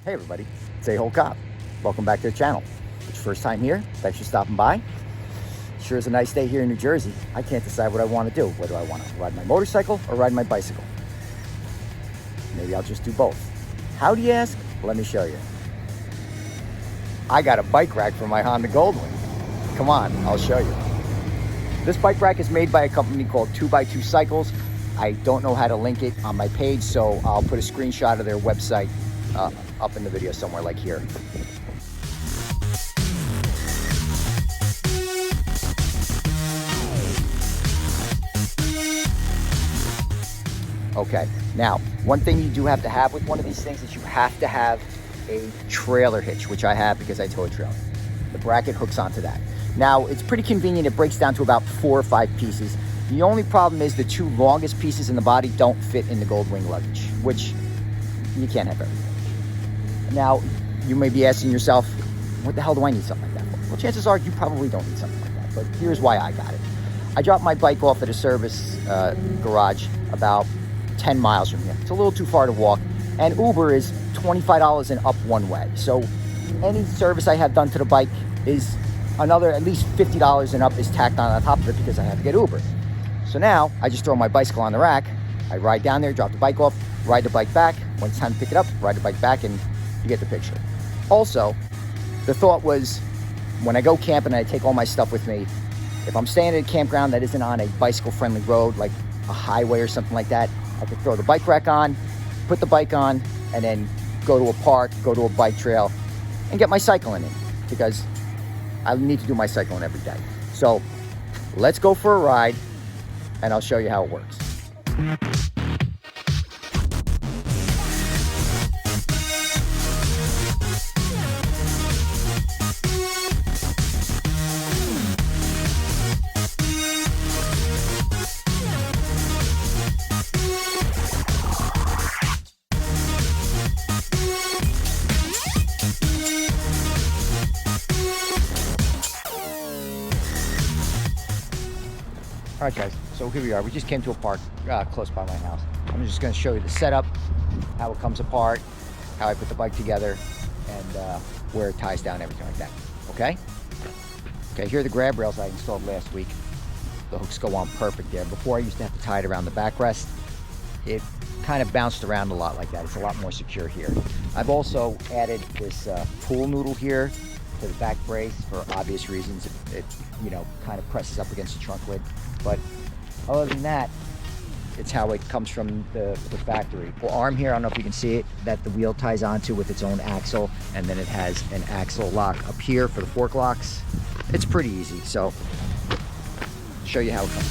Hey everybody, it's A-Hole Cop. Welcome back to the channel. If it's your first time here, thanks for stopping by. Sure is a nice day here in New Jersey. I can't decide what I want to do. Whether I want to ride my motorcycle or ride my bicycle. Maybe I'll just do both. How do you ask? Let me show you. I got a bike rack for my Honda Goldwing. Come on, I'll show you. This bike rack is made by a company called 2x2 Cycles. I don't know how to link it on my page, so I'll put a screenshot of their website up in the video somewhere, like here. Okay, now one thing you do have to have with one of these things is you have to have a trailer hitch, which I have because I tow a trailer. The bracket hooks onto that. Now it's pretty convenient. It breaks down to about 4 or 5 pieces. The only problem is the 2 longest pieces in the body don't fit in the Goldwing luggage, which you can't have everything. Now, you may be asking yourself, what the hell do I need something like that for? Well, chances are you probably don't need something like that, but here's why I got it. I dropped my bike off at a service garage about 10 miles from here. It's a little too far to walk, and Uber is $25 and up one way. So any service I have done to the bike is another at least $50 and up is tacked on top of it because I have to get Uber. So now I just throw my bicycle on the rack, I ride down there, drop the bike off, ride the bike back. When it's time to pick it up, ride the bike back, and you get the picture. Also, the thought was, when I go camping and I take all my stuff with me, if I'm staying at a campground that isn't on a bicycle-friendly road, like a highway or something like that, I could throw the bike rack on, put the bike on, and then go to a park, go to a bike trail, and get my cycling in, because I need to do my cycling every day. So let's go for a ride, and I'll show you how it works. All right, guys, so here we are. We just came to a park close by my house. I'm just gonna show you the setup, how it comes apart, how I put the bike together, and where it ties down, everything like that, okay? Okay, here are the grab rails I installed last week. The hooks go on perfect there. Before I used to have to tie it around the backrest. It kind of bounced around a lot like that. It's a lot more secure here. I've also added this pool noodle here to the back brace for obvious reasons. It you know, kind of presses up against the trunk lid. But other than that, it's how it comes from the factory. The arm here, I don't know if you can see it, that the wheel ties onto with its own axle, and then it has an axle lock up here for the fork locks. It's pretty easy, so I'll show you how it comes.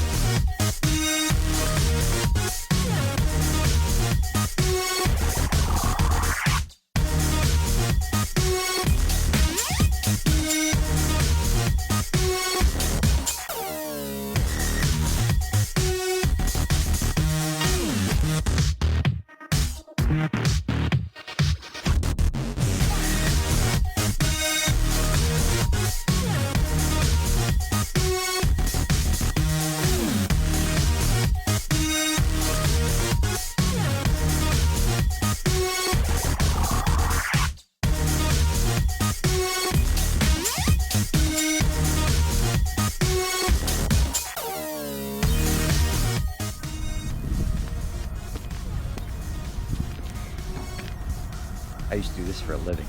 I used to do this for a living.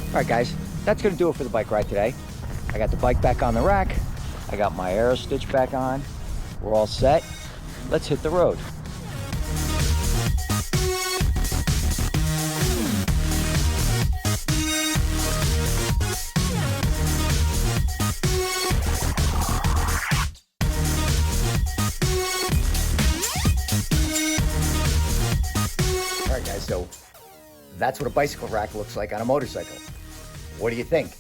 All right, guys, that's gonna do it for the bike ride today. I got the bike back on the rack. I got my arrow stitch back on. We're all set. Let's hit the road. All right, guys, so that's what a bicycle rack looks like on a motorcycle. What do you think?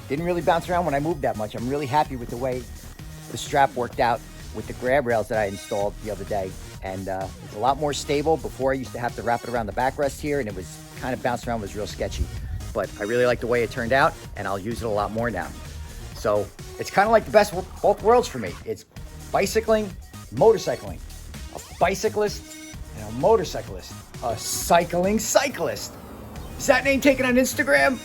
Didn't really bounce around when I moved that much. I'm really happy with the way the strap worked out with the grab rails that I installed the other day. And it's a lot more stable. Before I used to have to wrap it around the backrest here, and it was kind of bouncing around, was real sketchy. But I really like the way it turned out, and I'll use it a lot more now. So it's kind of like the best of both worlds for me. It's bicycling, motorcycling, a bicyclist and a motorcyclist, a cycling cyclist. Is that name taken on Instagram?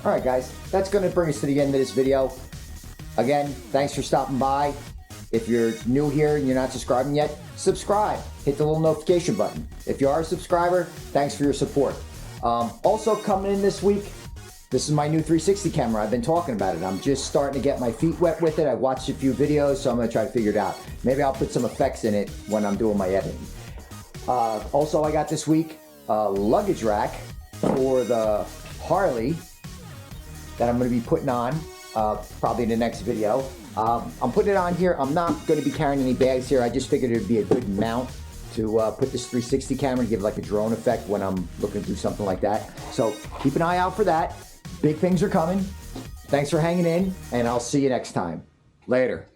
All right, guys, that's going to bring us to the end of this video. Again, thanks for stopping by. If you're new here and you're not subscribing yet, subscribe. Hit the little notification button. If you are a subscriber, thanks for your support. Also coming in this week, this is my new 360 camera. I've been talking about it. I'm just starting to get my feet wet with it. I watched a few videos, so I'm gonna try to figure it out. Maybe I'll put some effects in it when I'm doing my editing. Also, I got this week a luggage rack for the Harley that I'm gonna be putting on probably in the next video. I'm putting it on here. I'm not gonna be carrying any bags here. I just figured it'd be a good mount to put this 360 camera to give like a drone effect when I'm looking to do something like that. So keep an eye out for that. Big things are coming. Thanks for hanging in, and I'll see you next time. Later.